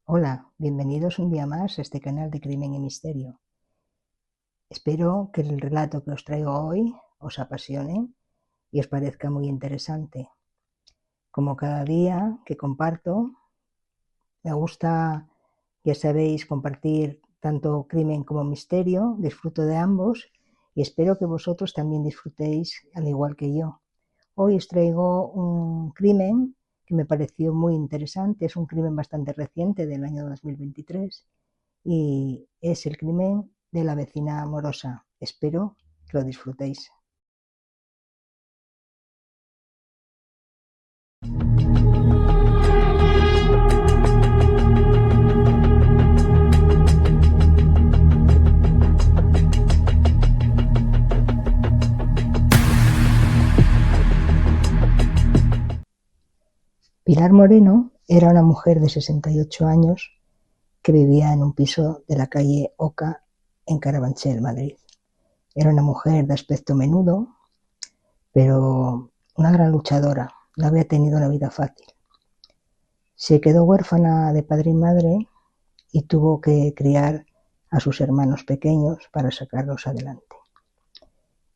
Hola, bienvenidos un día más a este canal de Crimen y Misterio. Espero que el relato que os traigo hoy os apasione y os parezca muy interesante. Como cada día que comparto, me gusta, ya sabéis, compartir tanto crimen como misterio, disfruto de ambos y espero que vosotros también disfrutéis al igual que yo. Hoy os traigo un crimen que me pareció muy interesante, es un crimen bastante reciente del año 2023 y es el crimen de la vecina amorosa. Espero que lo disfrutéis. Pilar Moreno era una mujer de 68 años que vivía en un piso de la calle Oca en Carabanchel, Madrid. Era una mujer de aspecto menudo, pero una gran luchadora. No había tenido una vida fácil. Se quedó huérfana de padre y madre y tuvo que criar a sus hermanos pequeños para sacarlos adelante.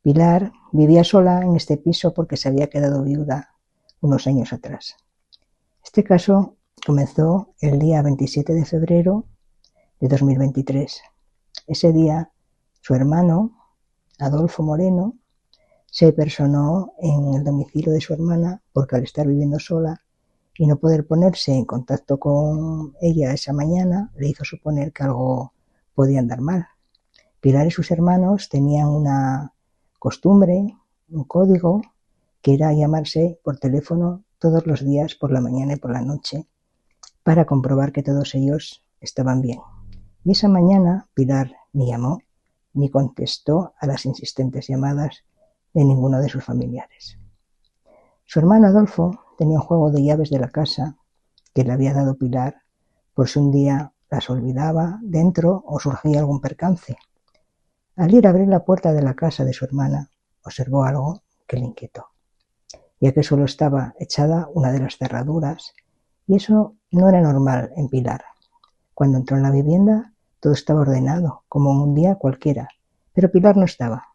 Pilar vivía sola en este piso porque se había quedado viuda unos años atrás. Este caso comenzó el día 27 de febrero de 2023. Ese día, su hermano, Adolfo Moreno, se personó en el domicilio de su hermana porque al estar viviendo sola y no poder ponerse en contacto con ella esa mañana, le hizo suponer que algo podía andar mal. Pilar y sus hermanos tenían una costumbre, un código, que era llamarse por teléfono todos los días por la mañana y por la noche para comprobar que todos ellos estaban bien. Y esa mañana Pilar ni llamó ni contestó a las insistentes llamadas de ninguno de sus familiares. Su hermano Adolfo tenía un juego de llaves de la casa que le había dado Pilar por si un día las olvidaba dentro o surgía algún percance. Al ir a abrir la puerta de la casa de su hermana, observó algo que le inquietó, ya que solo estaba echada una de las cerraduras, y eso no era normal en Pilar. Cuando entró en la vivienda, todo estaba ordenado, como en un día cualquiera, pero Pilar no estaba.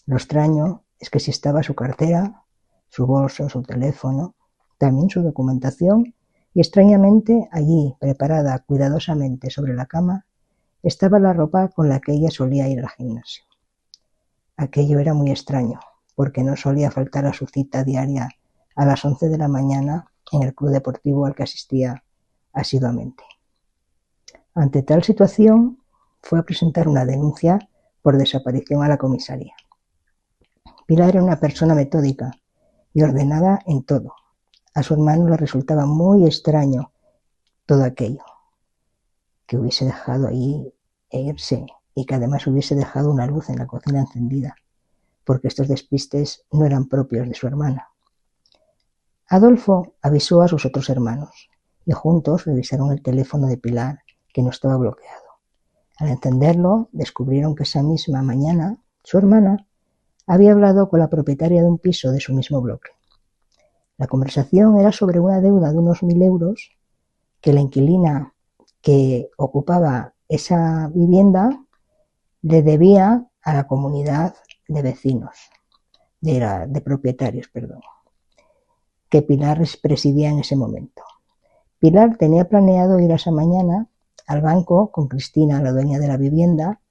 Lo extraño es que sí estaba su cartera, su bolso, su teléfono, también su documentación, y extrañamente allí, preparada cuidadosamente sobre la cama, estaba la ropa con la que ella solía ir al gimnasio. Aquello era muy extraño, porque no solía faltar a su cita diaria a las 11 de la mañana en el club deportivo al que asistía asiduamente. Ante tal situación, fue a presentar una denuncia por desaparición a la comisaría. Pilar era una persona metódica y ordenada en todo. A su hermano le resultaba muy extraño todo aquello, que hubiese dejado allí e irse, y que además hubiese dejado una luz en la cocina encendida, porque estos despistes no eran propios de su hermana. Adolfo avisó a sus otros hermanos y juntos revisaron el teléfono de Pilar, que no estaba bloqueado. Al encenderlo, descubrieron que esa misma mañana su hermana había hablado con la propietaria de un piso de su mismo bloque. La conversación era sobre una deuda de unos 1.000 euros que la inquilina que ocupaba esa vivienda le debía a la comunidad de vecinos, de propietarios, que Pilar presidía en ese momento. Pilar tenía planeado ir esa mañana al banco con Cristina, la dueña de la vivienda,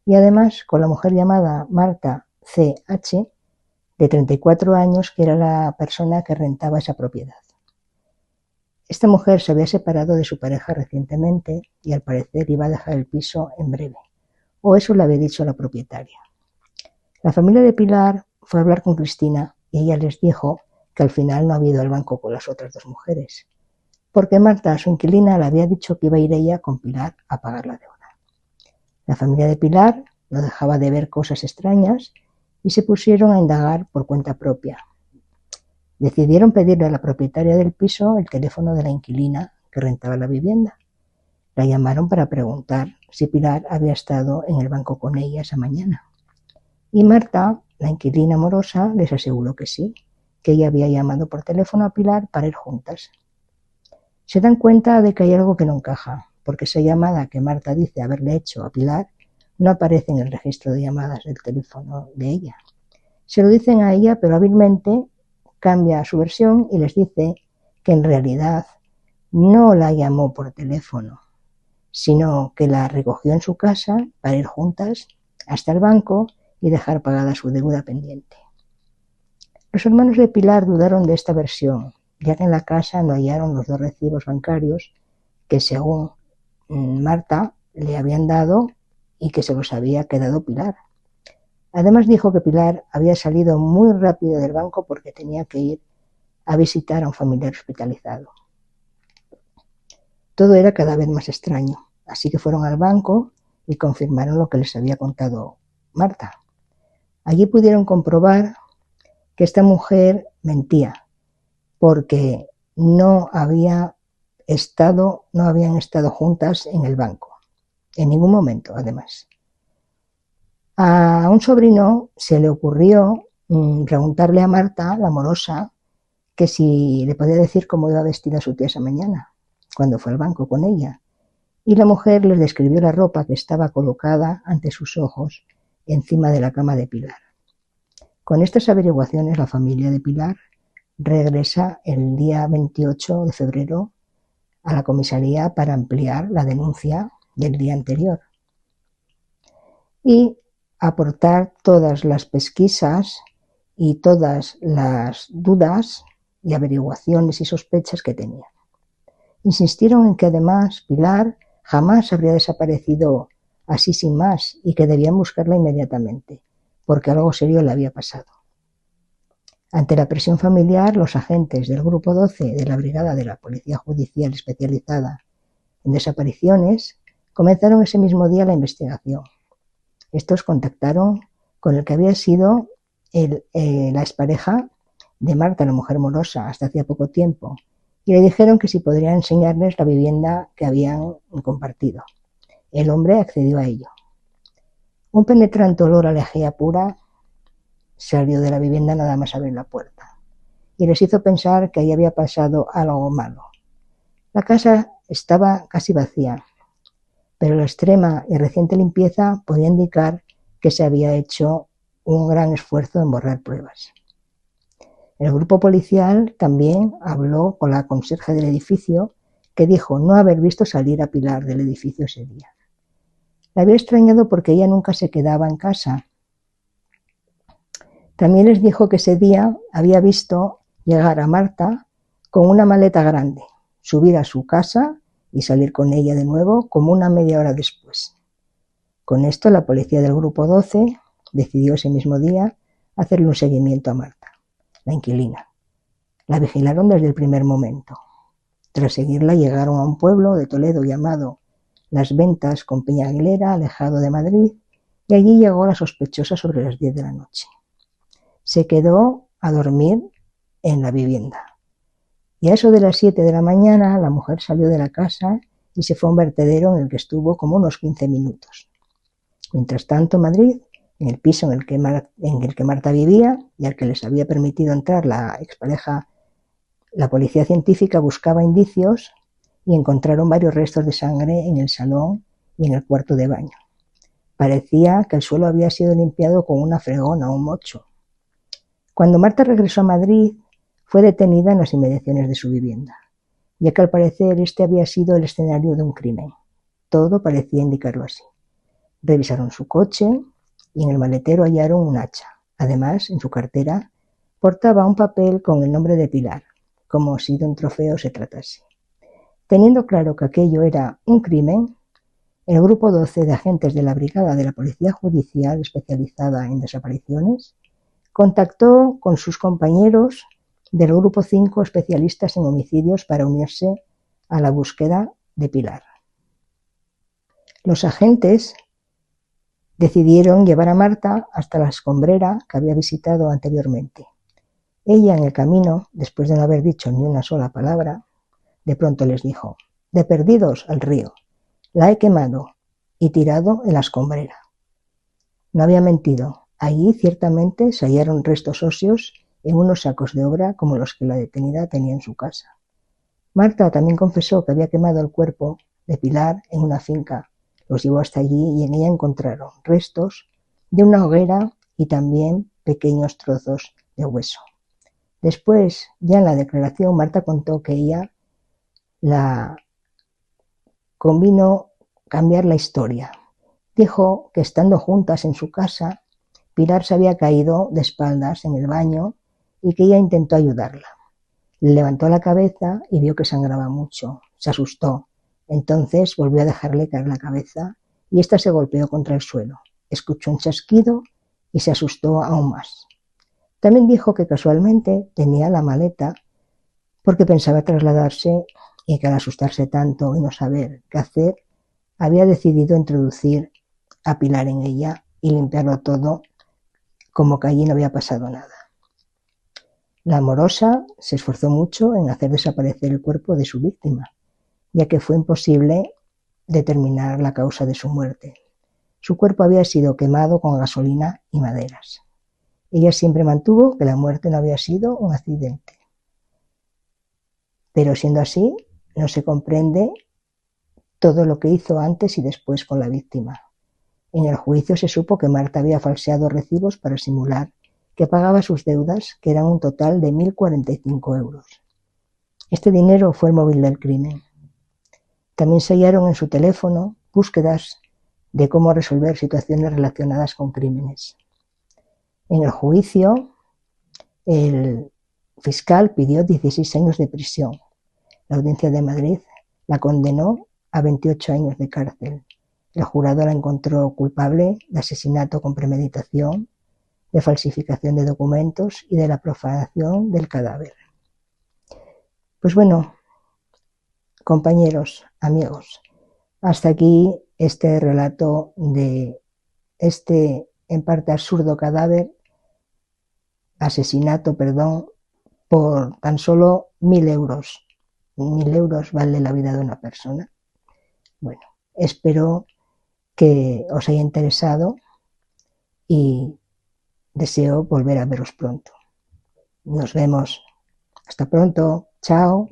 y además con la mujer llamada Marta C.H., de 34 años, que era la persona que rentaba esa propiedad. Esta mujer se había separado de su pareja recientemente y al parecer iba a dejar el piso en breve, o eso le había dicho la propietaria. La familia de Pilar fue a hablar con Cristina y ella les dijo que al final no había ido al banco con las otras dos mujeres, porque Marta, su inquilina, le había dicho que iba a ir ella con Pilar a pagar la deuda. La familia de Pilar no dejaba de ver cosas extrañas y se pusieron a indagar por cuenta propia. Decidieron pedirle a la propietaria del piso el teléfono de la inquilina que rentaba la vivienda. La llamaron para preguntar si Pilar había estado en el banco con ella esa mañana. Y Marta, la inquilina amorosa, les aseguró que sí, que ella había llamado por teléfono a Pilar para ir juntas. Se dan cuenta de que hay algo que no encaja, porque esa llamada que Marta dice haberle hecho a Pilar no aparece en el registro de llamadas del teléfono de ella. Se lo dicen a ella, pero hábilmente cambia su versión y les dice que en realidad no la llamó por teléfono, sino que la recogió en su casa para ir juntas hasta el banco y dejar pagada su deuda pendiente. Los hermanos de Pilar dudaron de esta versión, ya que en la casa no hallaron los 2 recibos bancarios que, según Marta, le habían dado y que se los había quedado Pilar. Además dijo que Pilar había salido muy rápido del banco porque tenía que ir a visitar a un familiar hospitalizado. Todo era cada vez más extraño, así que fueron al banco y confirmaron lo que les había contado Marta. Allí pudieron comprobar que esta mujer mentía, porque no habían estado juntas en el banco, en ningún momento, además. A un sobrino se le ocurrió preguntarle a Marta, la morosa, que si le podía decir cómo iba vestida su tía esa mañana, cuando fue al banco con ella. Y la mujer les describió la ropa que estaba colocada ante sus ojos encima de la cama de Pilar. Con estas averiguaciones, la familia de Pilar regresa el día 28 de febrero a la comisaría para ampliar la denuncia del día anterior y aportar todas las pesquisas y todas las dudas y averiguaciones y sospechas que tenían. Insistieron en que además Pilar jamás habría desaparecido así sin más y que debían buscarla inmediatamente, porque algo serio le había pasado. Ante la presión familiar, los agentes del Grupo 12 de la Brigada de la Policía Judicial especializada en desapariciones comenzaron ese mismo día la investigación. Estos contactaron con el que había sido la expareja de Marta, la mujer morosa, hasta hacía poco tiempo, y le dijeron que si podrían enseñarles la vivienda que habían compartido. El hombre accedió a ello. Un penetrante olor a lejía pura salió de la vivienda nada más abrir la puerta y les hizo pensar que ahí había pasado algo malo. La casa estaba casi vacía, pero la extrema y reciente limpieza podía indicar que se había hecho un gran esfuerzo en borrar pruebas. El grupo policial también habló con la conserje del edificio, que dijo no haber visto salir a Pilar del edificio ese día. La había extrañado porque ella nunca se quedaba en casa. También les dijo que ese día había visto llegar a Marta con una maleta grande, subir a su casa y salir con ella de nuevo como una media hora después. Con esto, la policía del Grupo 12 decidió ese mismo día hacerle un seguimiento a Marta, la inquilina. La vigilaron desde el primer momento. Tras seguirla, llegaron a un pueblo de Toledo llamado Las Ventas con Peña Aguilera, alejado de Madrid, y allí llegó la sospechosa sobre las 10 de la noche. Se quedó a dormir en la vivienda. Y a eso de las 7 de la mañana, la mujer salió de la casa y se fue a un vertedero en el que estuvo como unos 15 minutos. Mientras tanto, en Madrid, en el piso en el que Marta vivía y al que les había permitido entrar la expareja, la policía científica buscaba indicios y encontraron varios restos de sangre en el salón y en el cuarto de baño. Parecía que el suelo había sido limpiado con una fregona o un mocho. Cuando Marta regresó a Madrid, fue detenida en las inmediaciones de su vivienda, ya que al parecer este había sido el escenario de un crimen. Todo parecía indicarlo así. Revisaron su coche y en el maletero hallaron un hacha. Además, en su cartera portaba un papel con el nombre de Pilar, como si de un trofeo se tratase. Teniendo claro que aquello era un crimen, el Grupo 12 de agentes de la Brigada de la Policía Judicial especializada en desapariciones contactó con sus compañeros del Grupo 5 especialistas en homicidios para unirse a la búsqueda de Pilar. Los agentes decidieron llevar a Marta hasta la escombrera que había visitado anteriormente. Ella, en el camino, después de no haber dicho ni una sola palabra, de pronto les dijo: «De perdidos al río. La he quemado y tirado en la escombrera». No había mentido. Allí ciertamente se hallaron restos óseos en unos sacos de obra como los que la detenida tenía en su casa. Marta también confesó que había quemado el cuerpo de Pilar en una finca. Los llevó hasta allí y en ella encontraron restos de una hoguera y también pequeños trozos de hueso. Después, ya en la declaración, Marta contó que ella la convino cambiar la historia. Dijo que estando juntas en su casa, Pilar se había caído de espaldas en el baño y que ella intentó ayudarla. Le levantó la cabeza y vio que sangraba mucho. Se asustó. Entonces volvió a dejarle caer la cabeza y ésta se golpeó contra el suelo. Escuchó un chasquido y se asustó aún más. También dijo que casualmente tenía la maleta porque pensaba trasladarse y que al asustarse tanto y no saber qué hacer, había decidido introducir a Pilar en ella y limpiarlo todo como que allí no había pasado nada. La amorosa se esforzó mucho en hacer desaparecer el cuerpo de su víctima, ya que fue imposible determinar la causa de su muerte. Su cuerpo había sido quemado con gasolina y maderas. Ella siempre mantuvo que la muerte no había sido un accidente. Pero siendo así, no se comprende todo lo que hizo antes y después con la víctima. En el juicio se supo que Marta había falseado recibos para simular que pagaba sus deudas, que eran un total de 1.045 euros. Este dinero fue el móvil del crimen. También se hallaron en su teléfono búsquedas de cómo resolver situaciones relacionadas con crímenes. En el juicio, el fiscal pidió 16 años de prisión. La Audiencia de Madrid la condenó a 28 años de cárcel. El jurado la encontró culpable de asesinato con premeditación, de falsificación de documentos y de la profanación del cadáver. Pues bueno, compañeros, amigos, hasta aquí este relato de este en parte absurdo asesinato, por tan solo 1.000 euros. 1.000 euros vale la vida de una persona. Bueno, espero que os haya interesado y deseo volver a veros pronto. Nos vemos. Hasta pronto. Chao.